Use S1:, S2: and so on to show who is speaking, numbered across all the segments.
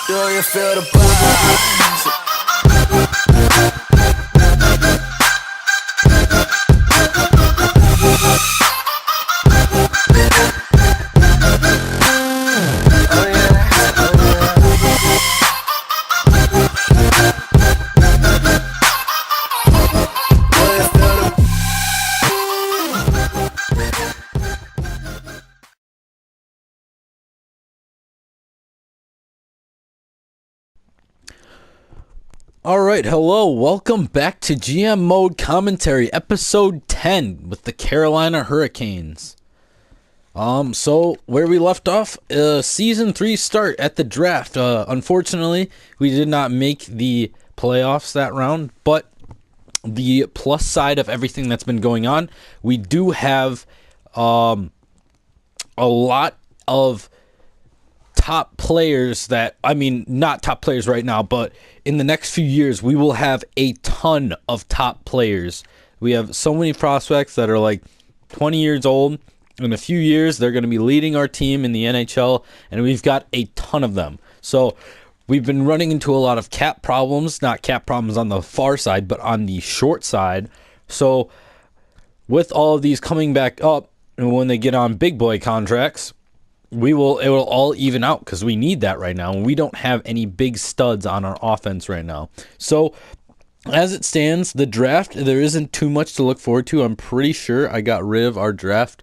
S1: Do you feel the vibes?
S2: All right, hello, welcome back to GM Mode Commentary, episode 10 with the Carolina Hurricanes. So where we left off, season 3 start at the draft. Unfortunately, we did not make the playoffs that round, but the plus side of everything that's been going on, we do have a lot of top players not top players right now, but in the next few years, we will have a ton of top players. We have so many prospects that are like 20 years old. In a few years, they're going to be leading our team in the NHL, and we've got a ton of them. So we've been running into a lot of cap problems, not cap problems on the far side, but on the short side. So with all of these coming back up, and when they get on big boy contracts, it will all even out because we need that right now. And we don't have any big studs on our offense right now. So as it stands, the draft, there isn't too much to look forward to. I'm pretty sure I got rid of our draft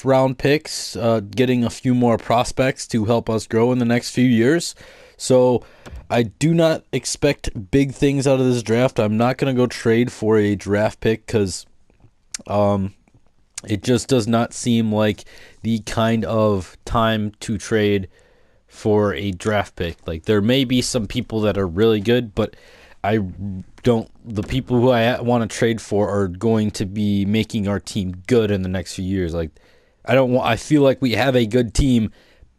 S2: round picks, getting a few more prospects to help us grow in the next few years. So I do not expect big things out of this draft. I'm not going to go trade for a draft pick because it just does not seem like the kind of time to trade for a draft pick. Like, there may be some people that are really good, but the people who I want to trade for are going to be making our team good in the next few years. Like, I feel like we have a good team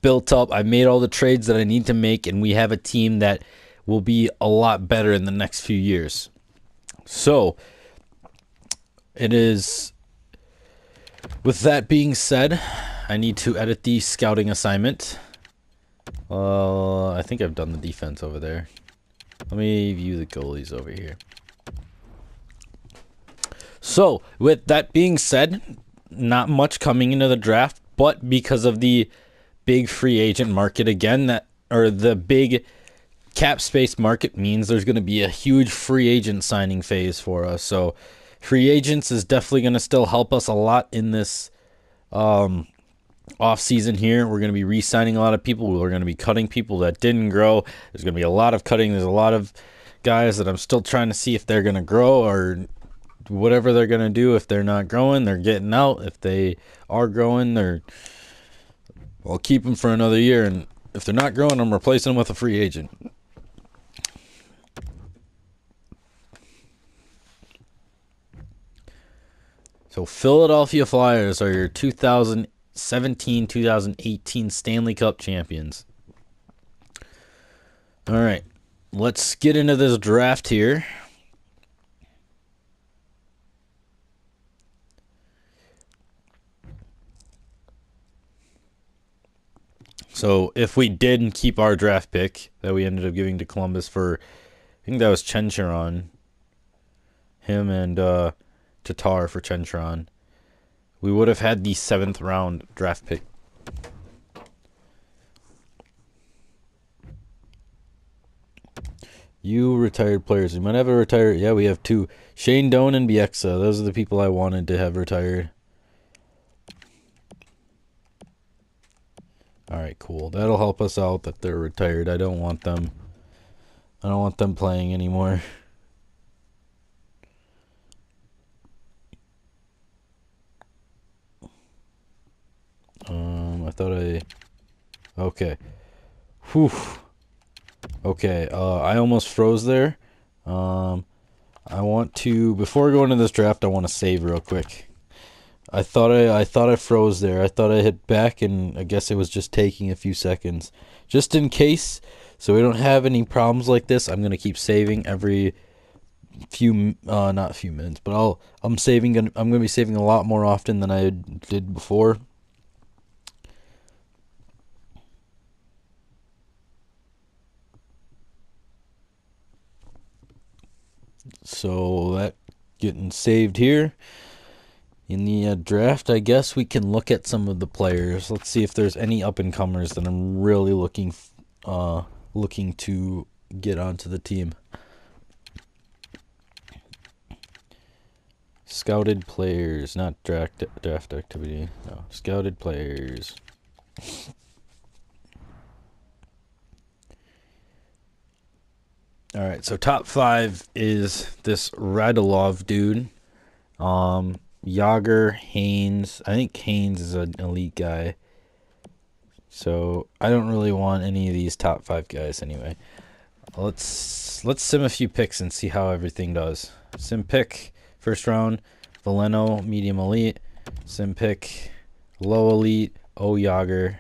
S2: built up. I made all the trades that I need to make, and we have a team that will be a lot better in the next few years. So it is. With that being said, I need to edit the scouting assignment. I think I've done the defense over there. Let me view the goalies over here. So, with that being said, not much coming into the draft, but because of the big free agent market again, the big cap space market means there's going to be a huge free agent signing phase for us. So, free agents is definitely going to still help us a lot in this off season here. We're going to be re-signing a lot of people. We're going to be cutting people that didn't grow. There's going to be a lot of cutting. There's a lot of guys that I'm still trying to see if they're going to grow or whatever they're going to do. If they're not growing, they're getting out. If they are growing, I'll keep them for another year. And if they're not growing, I'm replacing them with a free agent. So Philadelphia Flyers are your 2017-2018 Stanley Cup champions. All right, let's get into this draft here. So if we didn't keep our draft pick that we ended up giving to Columbus for, I think that was Chencharon, him and Tatar for Chencharon, we would have had the 7th round draft pick. You retired players. You might have a retired. Yeah, we have 2. Shane Doan and Bieksa. Those are the people I wanted to have retired. All right, cool. That'll help us out that they're retired. I don't want them playing anymore. Okay. Whew. Okay, I almost froze there. I want to, before going into this draft, I want to save real quick. I thought I froze there. I thought I hit back, and I guess it was just taking a few seconds. Just in case, so we don't have any problems like this, I'm going to keep saving every not a few minutes, but I'm going to be saving a lot more often than I did before. So that getting saved here. In the draft, I guess we can look at some of the players. Let's see if there's any up-and-comers that I'm really looking to get onto the team. Scouted players, not draft activity. No, scouted players. All right, so top 5 is this Radulov dude. Yager, Haynes. I think Haynes is an elite guy. So I don't really want any of these top 5 guys anyway. Let's sim a few picks and see how everything does. Sim pick, first round, Veleno, medium elite. Sim pick, low elite, O Yager.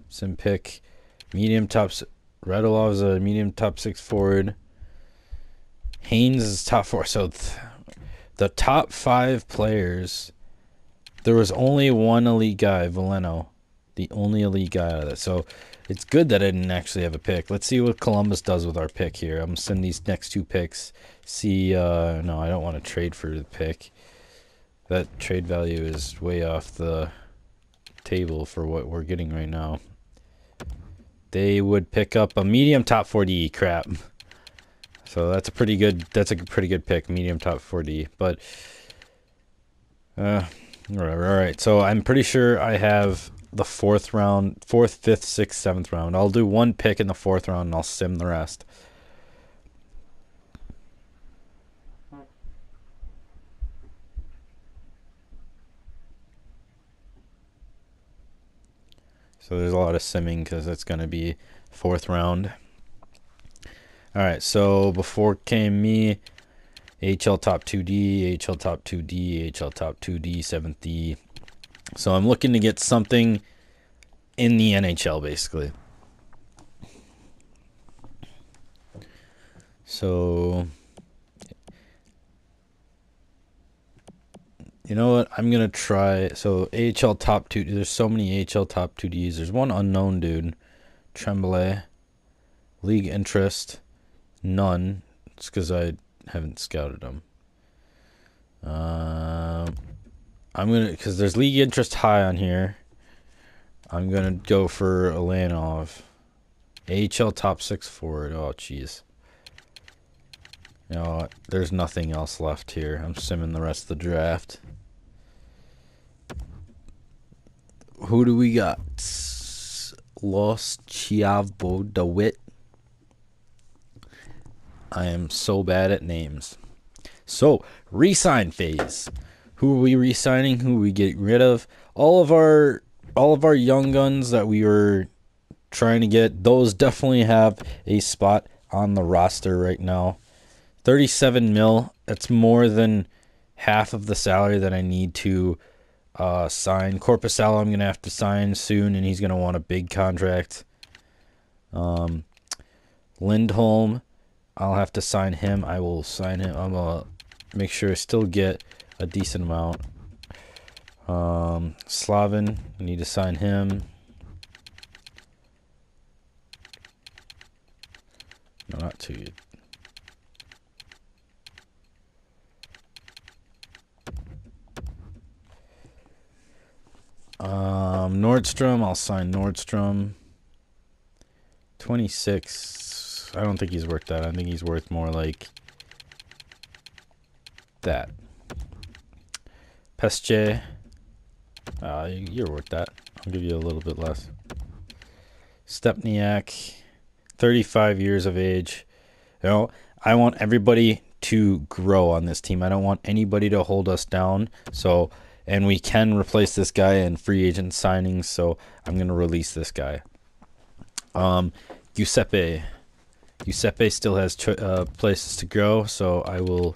S2: Sim pick, medium top. Radulov is a medium top 6 forward. Haynes is top 4. So the top 5 players, there was only one elite guy, Veleno. The only elite guy out of that. So it's good that I didn't actually have a pick. Let's see what Columbus does with our pick here. I'm going to send these next 2 picks. See, no, I don't want to trade for the pick. That trade value is way off the table for what we're getting right now. They would pick up a medium top 40. Crap. So that's a pretty good pick, medium top 40. But all right. So I'm pretty sure I have the 4th round, 4th, 5th, 6th, 7th round. I'll do 1 pick in the 4th round and I'll sim the rest. So there's a lot of simming because it's going to be 4th round. All right, so before came me, HL top 2D, HL top 2D, HL top 2D, 7th D. So I'm looking to get something in the NHL, basically. So, you know what? I'm going to try. So, AHL top 2. There's so many AHL top 2Ds. There's one unknown dude, Tremblay. League interest, none. It's because I haven't scouted him. I'm going to, because there's league interest high on here. I'm going to go for Alanov. AHL top 6 forward. Oh, jeez. You know what? There's nothing else left here. I'm simming the rest of the draft. Who do we got? Los Chiavo DeWitt. I am so bad at names. So, re-sign phase. Who are we re-signing? Who are we getting rid of? All of our young guns that we were trying to get, those definitely have a spot on the roster right now. 37 mil. That's more than half of the salary that I need to sign. Corpusalo I'm going to have to sign soon, and he's going to want a big contract. Lindholm, I'll have to sign him. I will sign him. I'm going to make sure I still get a decent amount. Slavin, I need to sign him. No, not too good. Nordstrom, I'll sign Nordstrom. 26. I don't think he's worth that. I think he's worth more like that. Pesce. You're worth that. I'll give you a little bit less. Stepniak, 35 years of age. You know, I want everybody to grow on this team. I don't want anybody to hold us down. So, and we can replace this guy in free agent signings. So I'm going to release this guy. Giuseppe. Giuseppe still has places to grow. So I will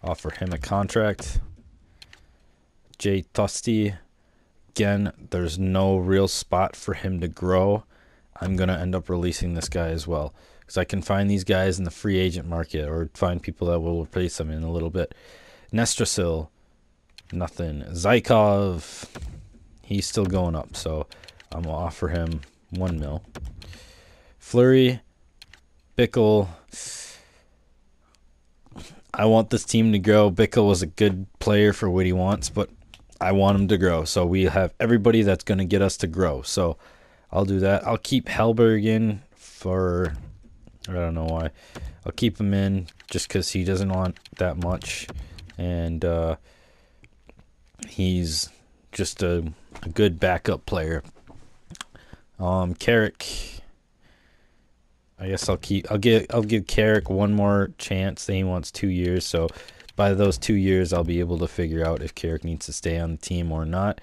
S2: offer him a contract. Jay Tosti. Again, there's no real spot for him to grow. I'm going to end up releasing this guy as well, because I can find these guys in the free agent market or find people that will replace them in a little bit. Nestrasil, nothing. Zykov, he's still going up, so I'm going to offer him 1 mil. Fleury, Bickle, I want this team to grow. Bickle was a good player for what he wants, but I want him to grow. So we have everybody that's going to get us to grow. So I'll do that. I'll keep Hellberg in for, I don't know why. I'll keep him in just because he doesn't want that much. And he's just a good backup player. Carrick, I guess I'll give Carrick one more chance. He wants 2 years, so by those 2 years, I'll be able to figure out if Carrick needs to stay on the team or not.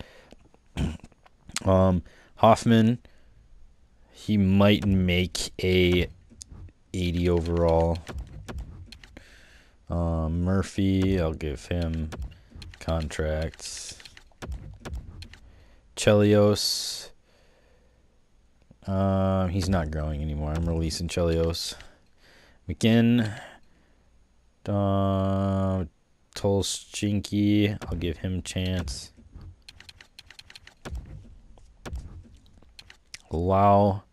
S2: Hoffman, he might make a 80 overall. Murphy, I'll give him contracts. Chelios, he's not growing anymore. I'm releasing Chelios. McGinn, Tolshinky, I'll give him a chance. Lau,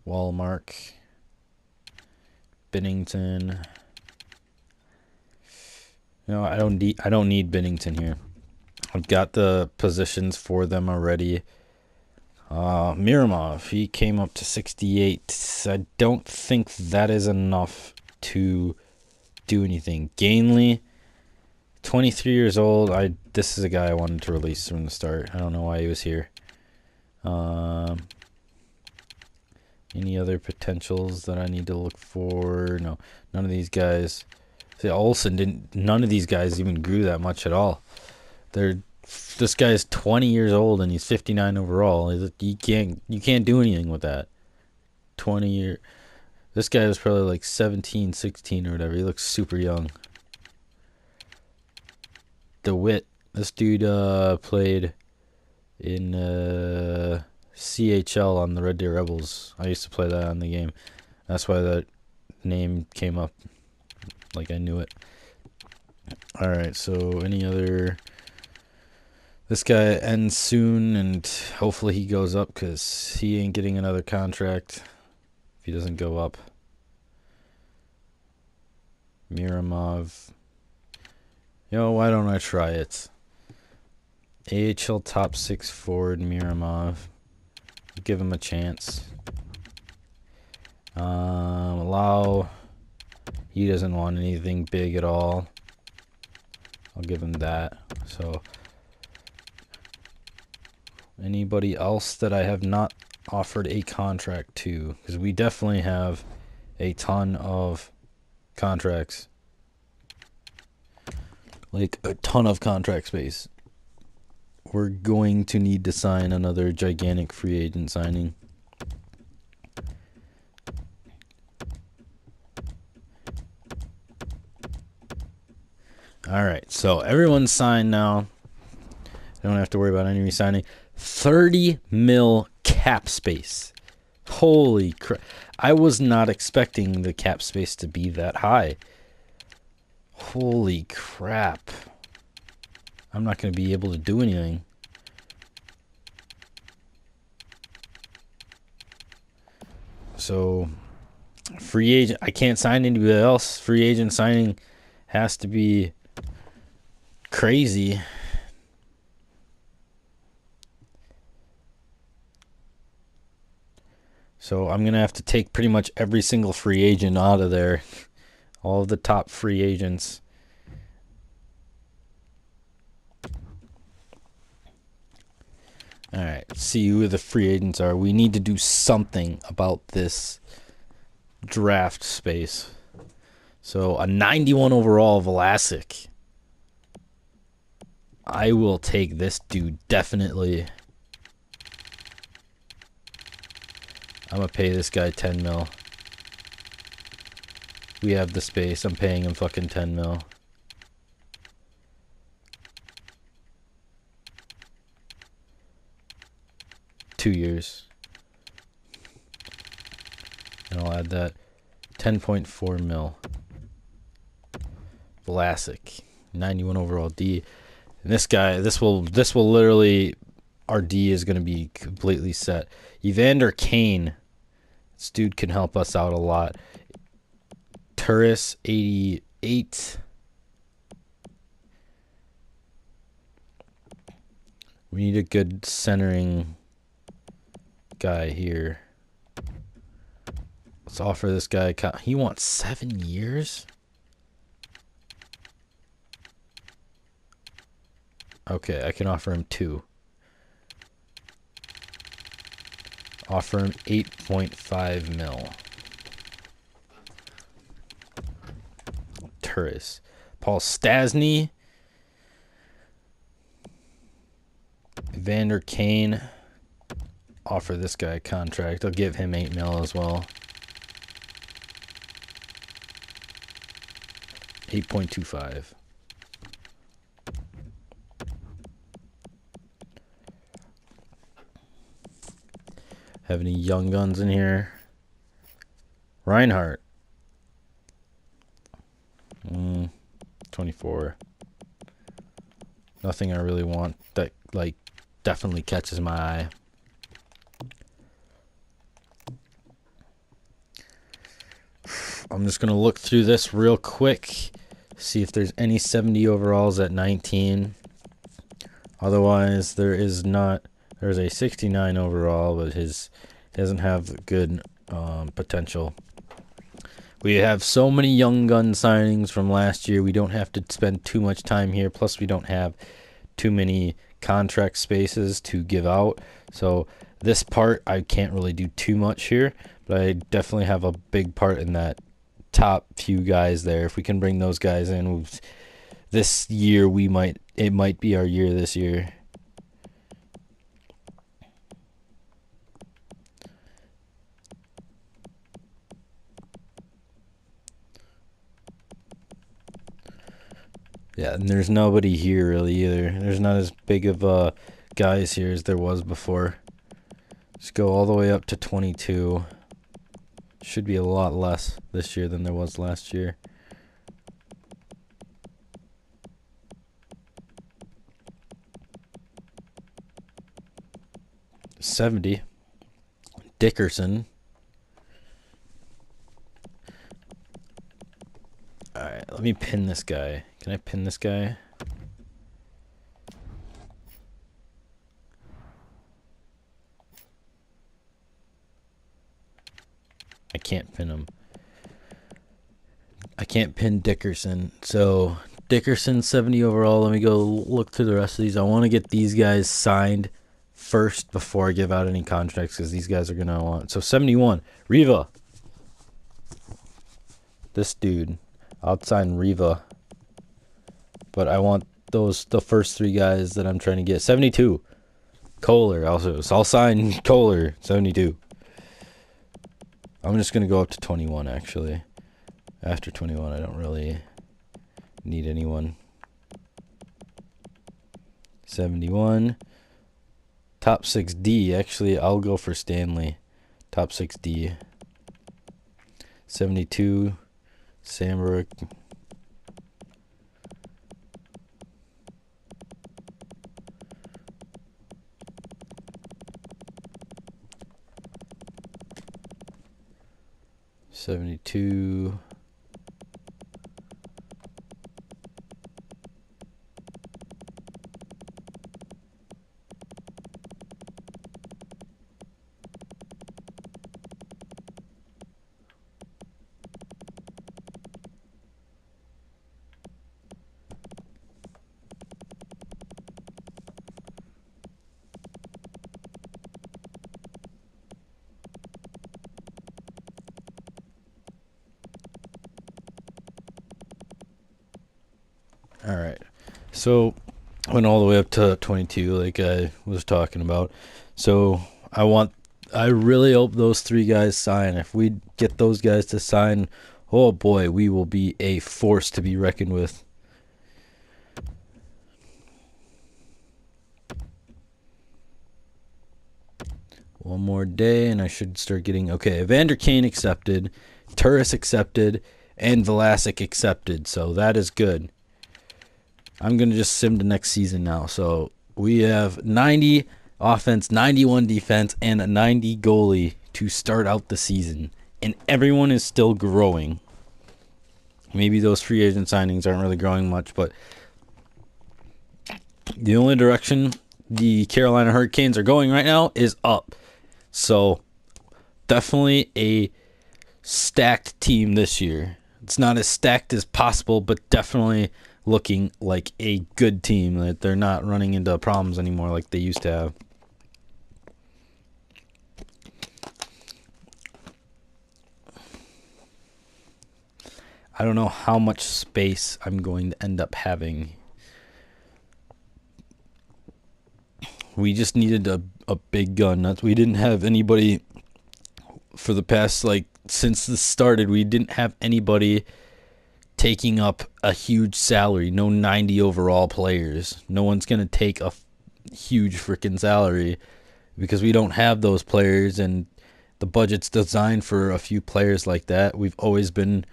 S2: Wallmark, Bennington. No, I don't need Bennington here. I've got the positions for them already. Miramov, he came up to 68. I don't think that is enough to do anything. Gainley, 23 years old. This is a guy I wanted to release from the start. I don't know why he was here. Any other potentials that I need to look for? No, none of these guys. See, Olsen didn't. None of these guys even grew that much at all. This guy is 20 years old and he's 59 overall. You can't do anything with that. 20 year. This guy was probably like 17, 16 or whatever. He looks super young. DeWitt. This dude played in CHL on the Red Deer Rebels. I used to play that on the game. That's why that name came up. Like I knew it. Alright, so any other... This guy ends soon, and hopefully he goes up because he ain't getting another contract if he doesn't go up. Miramov. Why don't I try it? AHL top 6 forward Miramov. Give him a chance. Lau. He doesn't want anything big at all. I'll give him that. So... Anybody else that I have not offered a contract to? Because we definitely have a ton of contracts. Like a ton of contract space. We're going to need to sign another gigantic free agent signing. Alright, so everyone's signed now. Don't have to worry about any re-signing. 30 mil cap space. Holy crap. I was not expecting the cap space to be that high. Holy crap. I'm not going to be able to do anything. So, free agent, I can't sign anybody else. Free agent signing has to be crazy. So I'm going to have to take pretty much every single free agent out of there. All of the top free agents. Alright, let's see who the free agents are. We need to do something about this draft space. So a 91 overall Vlasic. I will take this dude definitely. I'm going to pay this guy 10 mil. We have the space. I'm paying him fucking 10 mil. Two years. And I'll add that. 10.4 mil. Vlasic. 91 overall D. And this guy, this will literally our D is going to be completely set. Evander Kane. This dude can help us out a lot. Turris, 88. We need a good centering guy here. Let's offer this guy. He wants 7 years? Okay, I can offer him 2. Offer him 8.5 mil. Turris. Paul Stasny. Evander Kane. Offer this guy a contract. I'll give him 8 mil as well. 8.25. Have any young guns in here? Reinhardt. 24. Nothing I really want that, like, definitely catches my eye. I'm just going to look through this real quick. See if there's any 70 overalls at 19. Otherwise, there is not. There's a 69 overall, but he doesn't have good potential. We have so many young gun signings from last year. We don't have to spend too much time here. Plus, we don't have too many contract spaces to give out. So this part, I can't really do too much here. But I definitely have a big part in that top few guys there. If we can bring those guys in this year, it might be our year this year. Yeah, and there's nobody here really either. There's not as big of guys here as there was before. Just go all the way up to 22. Should be a lot less this year than there was last year. $70. Dickerson. Alright, let me pin this guy. Can I pin this guy? I can't pin him. I can't pin Dickerson. So, Dickerson, 70 overall. Let me go look through the rest of these. I want to get these guys signed first before I give out any contracts because these guys are going to want. So, 71. Riva. This dude. I'll sign Riva. But I want the first 3 guys that I'm trying to get. 72. Kohler also. So I'll sign Kohler. 72. I'm just going to go up to 21, actually. After 21, I don't really need anyone. 71. Top 6D. Actually, I'll go for Stanley. Top 6D. 72. Sandberg. $72. All right. So went all the way up to 22 like I was talking about. So I really hope those 3 guys sign. If we get those guys to sign, oh boy, we will be a force to be reckoned with. One more day and I should start getting okay. Evander Kane accepted, Turris accepted, and Vlasic accepted. So that is good. I'm going to just sim to next season now. So we have 90 offense, 91 defense, and a 90 goalie to start out the season. And everyone is still growing. Maybe those free agent signings aren't really growing much, but the only direction the Carolina Hurricanes are going right now is up. So definitely a stacked team this year. It's not as stacked as possible, but definitely looking like a good team, that they're not running into problems anymore like they used to have. I don't know how much space I'm going to end up having. We just needed a big gun. We didn't have anybody for the past, since this started, we didn't have anybody taking up a huge salary. No 90 overall players. No one's going to take a huge freaking salary because we don't have those players, and the budget's designed for a few players like that. We've always been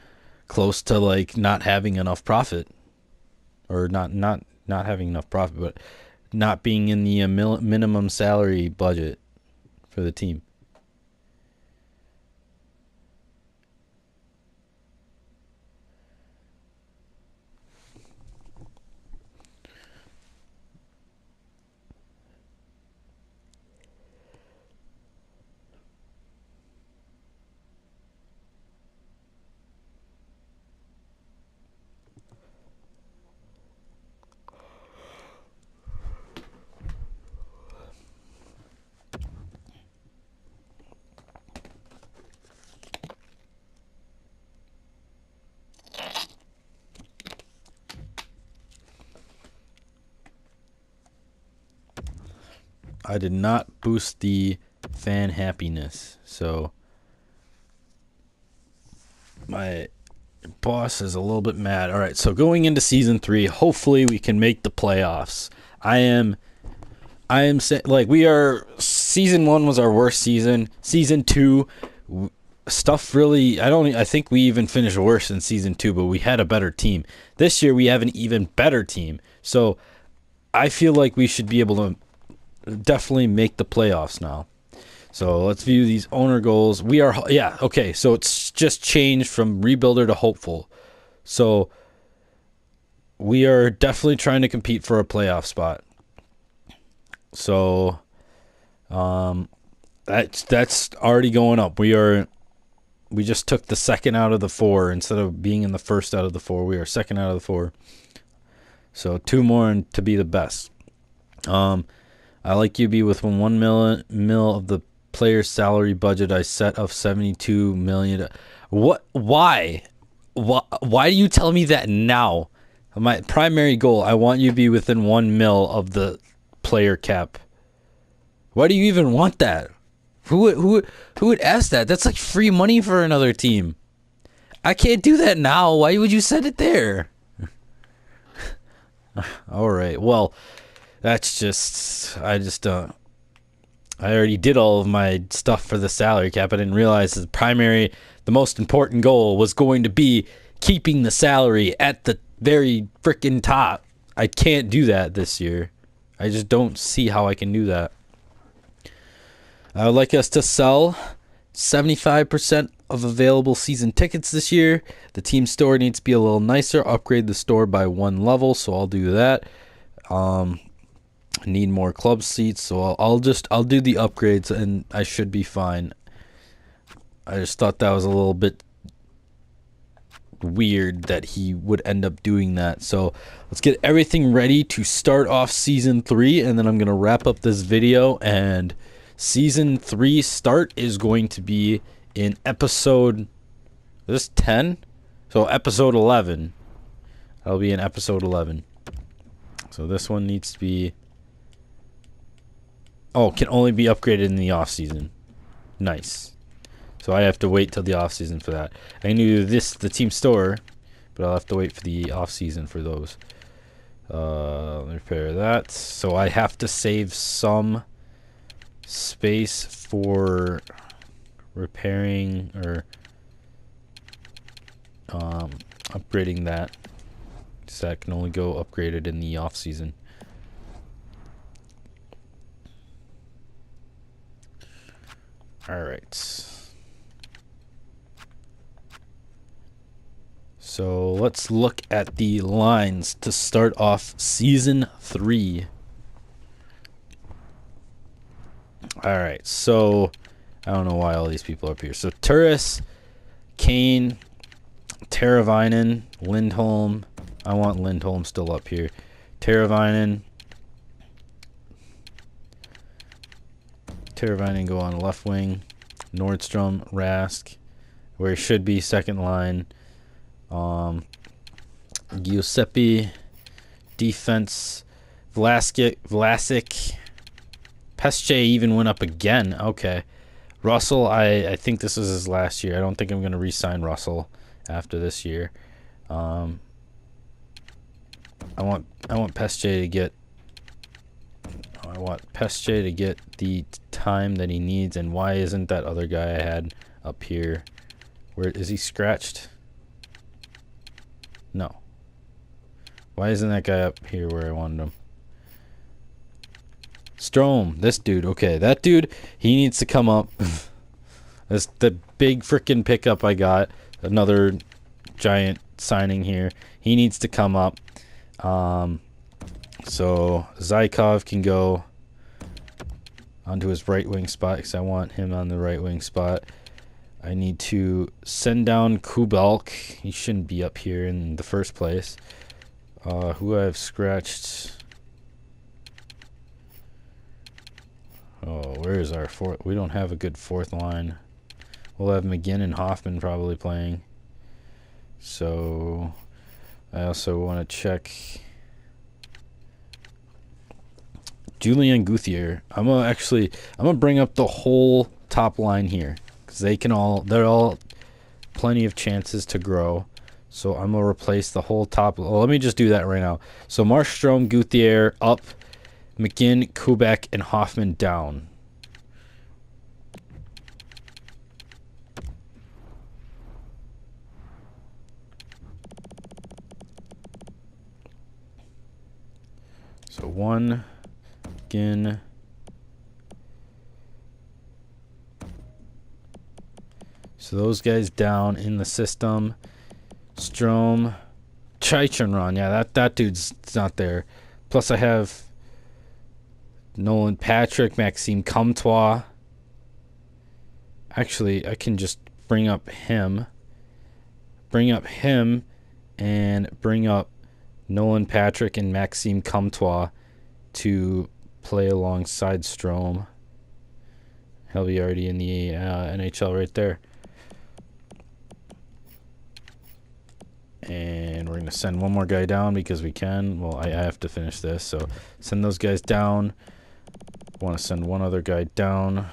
S2: close to not having enough profit, or not having enough profit, but not being in the minimum salary budget for the team. I did not boost the fan happiness, so my boss is a little bit mad. All right, so going into season 3, hopefully we can make the playoffs. I am saying, we are, season 1 was our worst season. Season 2, stuff really, I think we even finished worse than season 2, but we had a better team. This year we have an even better team. So I feel like we should be able to definitely make the playoffs now. So let's view these owner goals. We are, okay, so it's just changed from rebuilder to hopeful. So we are definitely trying to compete for a playoff spot. So that's already going up. We just took the second out of the 4 instead of being in the first out of the 4. We are second out of the 4. So 2 more to be the best. I like you be within 1 mil of the player's salary budget I set of $72 million. What? Why? Why do you tell me that now? My primary goal, I want you to be within 1 mil of the player cap. Why do you even want that? Who would ask that? That's like free money for another team. I can't do that now. Why would you set it there? All right. Well, that's just, I already did all of my stuff for the salary cap. I didn't realize the most important goal was going to be keeping the salary at the very freaking top. I can't do that this year. I just don't see how I can do that. I would like us to sell 75% of available season tickets this year. The team store needs to be a little nicer. Upgrade the store by 1 level, so I'll do that. Need more club seats, so I'll do the upgrades and I should be fine. I just thought that was a little bit weird that he would end up doing that. So let's get everything ready to start off season 3, and then I'm gonna wrap up this video. And season 3 start is going to be in episode 10, so episode 11. I'll be in episode 11. So this one needs to be, can only be upgraded in the off season. Nice. So I have to wait till the off season for that. I can do the team store, but I'll have to wait for the off season for those. Let me repair that. So I have to save some space for repairing or upgrading that. So that can only go upgraded in the off season. All right. So let's look at the lines to start off Season 3. All right. So I don't know why all these people are up here. So Turris, Kane, Teravainen, Lindholm. I want Lindholm still up here. Teravainen go on left wing. Nordstrom, Rask, where he should be, second line. Giuseppe, defense. Vlasic. Pesce even went up again. Okay. Russell, I think this is his last year. I don't think I'm going to re-sign Russell after this year. I want Pesce to get the time that he needs. And why isn't that other guy I had up here? Where is he scratched? No. Why isn't that guy up here where I wanted him? Strome, this dude. Okay, that dude, he needs to come up. That's the big freaking pickup I got. Another giant signing here. He needs to come up. So Zykov can go onto his right wing spot because I want him on the right wing spot. I need to send down Kubalk. He shouldn't be up here in the first place. Who I've scratched. Oh, where is our fourth? We don't have a good fourth line. We'll have McGinn and Hoffman probably playing. So I also want to check Julien Gauthier. I'm gonna bring up the whole top line here because they're all plenty of chances to grow. So I'm gonna replace the whole top. Well, let me just do that right now. So Markstrom, Gauthier up, McGinn, Kubek, and Hoffman down. So one, McGinn. So those guys down in the system. Strome, Chychenron. Yeah, that dude's not there. Plus I have Nolan Patrick, Maxime Comtois. Actually, I can just bring up him and bring up Nolan Patrick and Maxime Comtois to play alongside Strome. He'll be already in the NHL right there. And we're going to send one more guy down because we can. Well, I have to finish this. So send those guys down. I want to send one other guy down.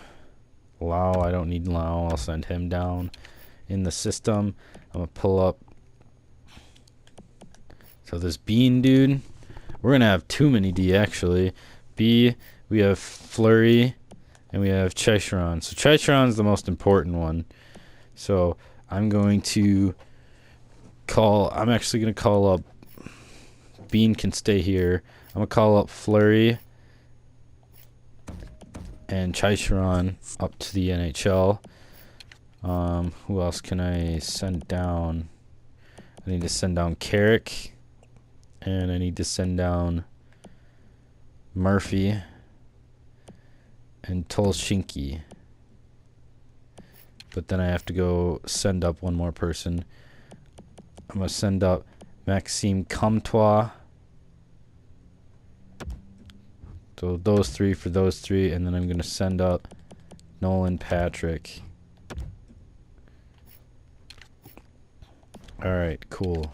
S2: Lau, I don't need Lau. I'll send him down in the system. I'm going to pull up. So this Bean dude, we're going to have too many D actually. B, we have Fleury, and we have Chychenron. So Chychenron's the most important one. So I'm actually going to call up, Bean can stay here. I'm going to call up Fleury and Chychenron up to the NHL. Who else can I send down? I need to send down Carrick, and I need to send down Murphy and Tolshinki. But then I have to go send up one more person. I'm going to send up Maxime Comtois. So those three for those three. And then I'm going to send up Nolan Patrick. All right, cool.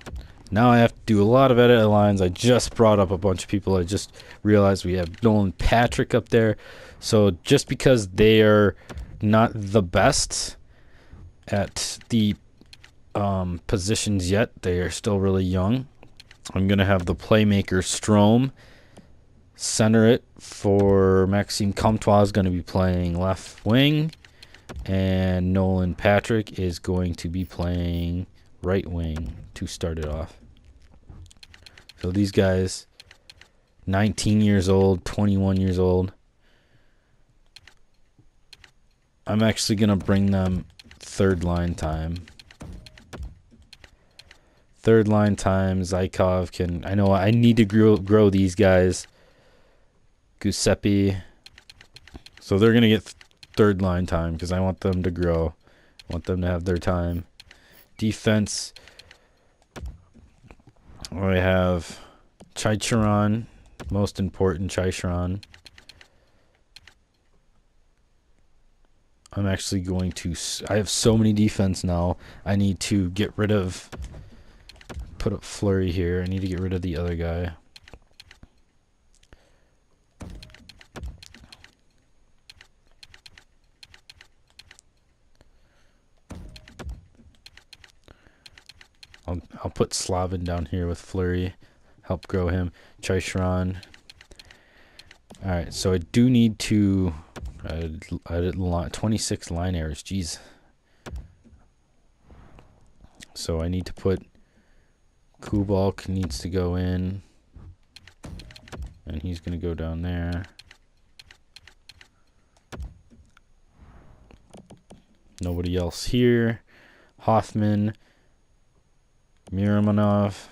S2: Now I have to do a lot of edit lines. I just brought up a bunch of people. I just realized we have Nolan Patrick up there. So just because they are not the best at the positions yet, they are still really young. I'm going to have the playmaker Strome center it for Maxime Comtois is going to be playing left wing, and Nolan Patrick is going to be playing right wing to start it off. So these guys, 19 years old, 21 years old. I'm actually going to bring them third line time. Third line time, Zykov can... I know I need to grow these guys. Giuseppe. So they're going to get third line time because I want them to grow. I want them to have their time. Defense. I have Chicharon. Most important, Chicharon. I'm actually going to... I have so many defense now. I need to get rid of... Put up Flurry here. I need to get rid of the other guy. I'll put Slavin down here with Flurry. Help grow him. Chicharon. Alright, so I do need to... I did 26 line errors. Jeez. So I need to put... Kubalk needs to go in. And he's going to go down there. Nobody else here. Hoffman. Miramanov.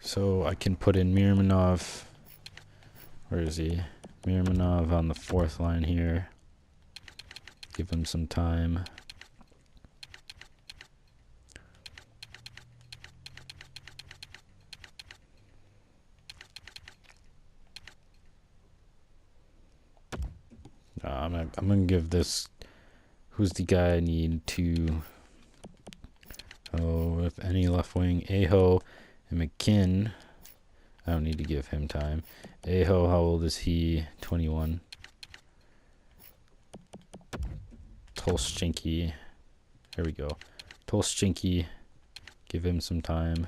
S2: So I can put in Miramanov. Where is he? Miramanov on the fourth line here. Give him some time. I'm gonna give this. Who's the guy I need to? Oh, with any left wing, Aho and McKinn. I don't need to give him time. Aho, how old is he? 21. Tolshinky. There we go. Tolshinky. Give him some time.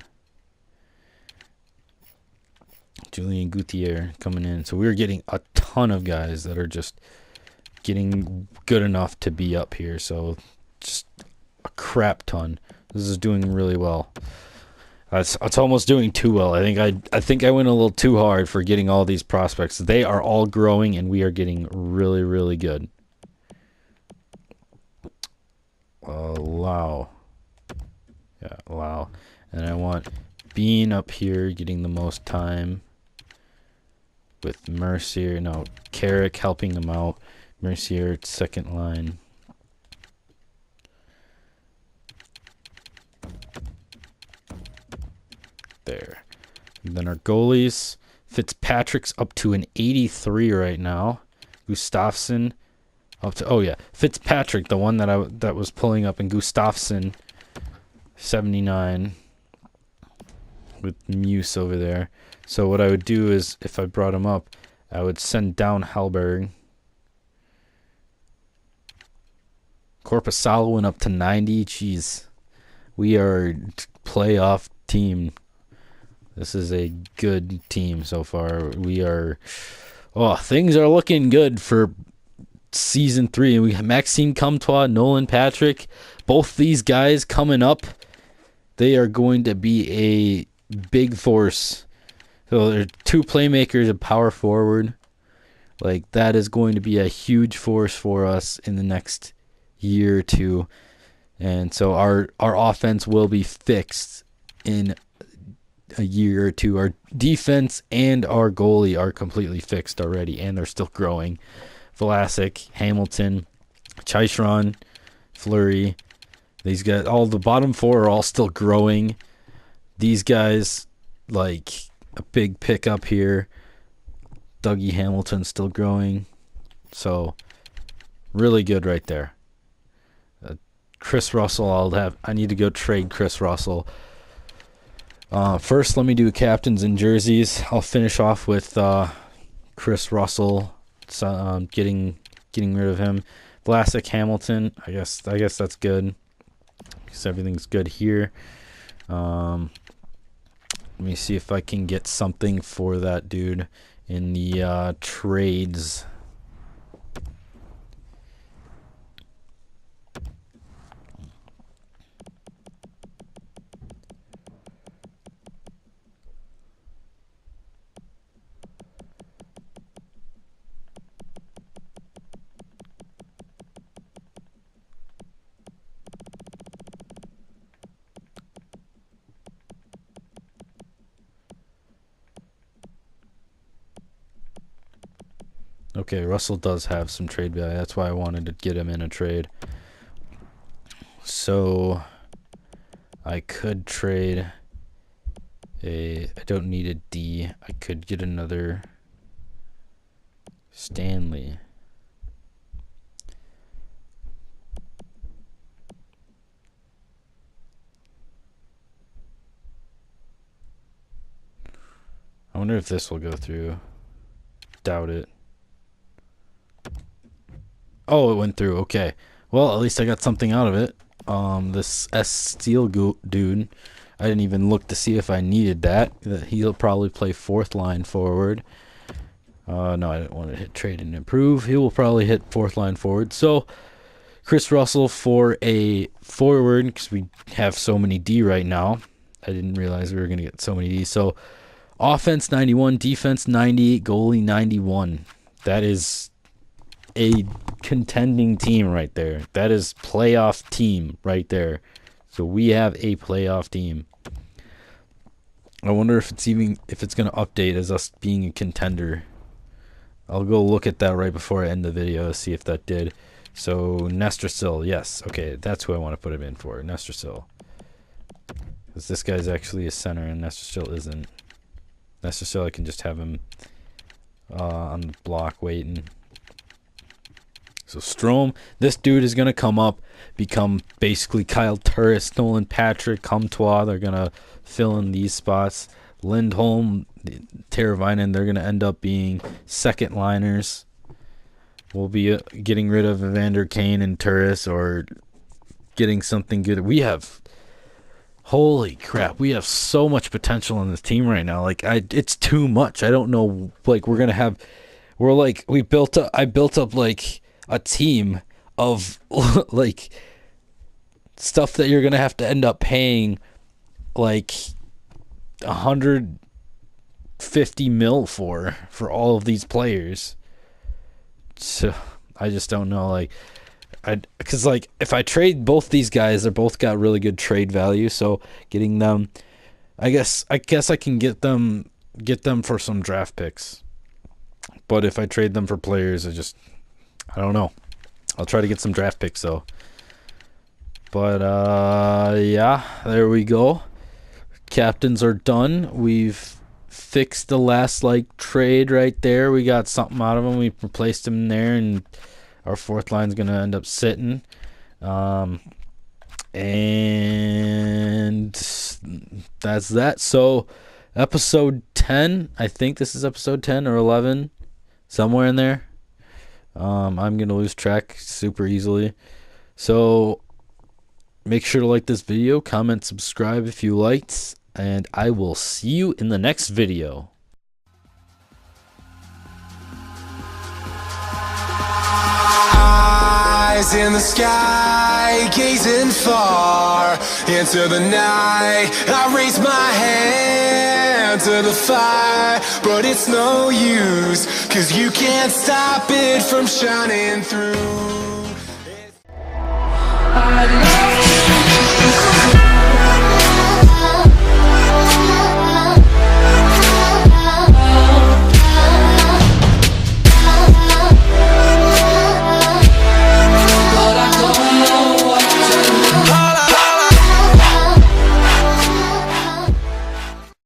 S2: Julian Gutierrez coming in. So we're getting a ton of guys that are just getting good enough to be up here. So just a crap ton. This is doing really well. It's almost doing too well. I think I went a little too hard for getting all these prospects. They are all growing, and we are getting really, really good. Lau. Yeah, Lau. And I want Bean up here getting the most time with Mercier. No, Carrick helping him out. Mercier, second line. There. And then our goalies. Fitzpatrick's up to an 83 right now. Gustafsson up to... Oh, yeah. Fitzpatrick, the one that was pulling up, and Gustafsson, 79. With Muse over there. So what I would do is, if I brought him up, I would send down Hellberg. Korpisalo went up to 90. Jeez. We are playoff team. This is a good team so far. We are... Oh, things are looking good for Season 3. And we have Maxime Comtois, Nolan Patrick. Both these guys coming up. They are going to be a big force. So they're two playmakers, a power forward. Like, that is going to be a huge force for us in the next year or two. And so our offense will be fixed in a year or two. Our defense and our goalie are completely fixed already, and they're still growing. Vlasic, Hamilton, Chicharon, Fleury. These guys, all the bottom four are all still growing. These guys, like a big pickup here. Dougie Hamilton still growing. So really good right there. Chris Russell, I need to go trade Chris Russell. First, let me do captains and jerseys. I'll finish off with Chris Russell, getting rid of him. Vlasic, Hamilton. I guess that's good because everything's good here. Let me see if I can get something for that dude in the trades. Okay, Russell does have some trade value. That's why I wanted to get him in a trade. So I could trade I don't need a D. I could get another Stanley. I wonder if this will go through. Doubt it. Oh, it went through. Okay. Well, at least I got something out of it. This S Steel dude, I didn't even look to see if I needed that. He'll probably play fourth line forward. No, I didn't want to hit trade and improve. He will probably hit fourth line forward. So, Chris Russell for a forward, because we have so many D right now. I didn't realize we were going to get so many D. So, offense 91, defense 90, goalie 91. That is a contending team right there. That is playoff team right there. So we have a playoff team. I wonder if it's going to update as us being a contender. I'll go look at that right before I end the video to see if that did. So Nestrasil, yes. Okay, that's who I want to put him in for. Nestrasil. Because this guy's actually a center and Nestrasil isn't. Nestrasil, I can just have him on the block waiting. So Strome, this dude is going to come up, become basically Kyle Turris, Nolan Patrick, Comtois. They're going to fill in these spots. Lindholm, Teravainen, they're going to end up being second liners. We'll be getting rid of Evander Kane and Turris or getting something good. We have, holy crap, we have so much potential in this team right now. Like, it's too much. I don't know, like, I built up like a team of like stuff that you're gonna have to end up paying like 150 mil for all of these players. So I just don't know, like, because like if I trade both these guys, they're both got really good trade value. So getting them, I guess I can get them for some draft picks. But if I trade them for players, I don't know. I'll try to get some draft picks though. But yeah, there we go. Captains are done. We've fixed the last like trade right there. We got something out of them. We replaced him in there, and our fourth line's gonna end up sitting. And that's that. So episode 10, I think this is episode 10 or 11, somewhere in there. I'm gonna lose track super easily. So make sure to like this video, comment, subscribe if you liked, and I will see you in the next video.
S1: Eyes in the sky, gazing far into the night. I raise my hand to the fire, but it's no use, 'cause you can't stop it from shining through. I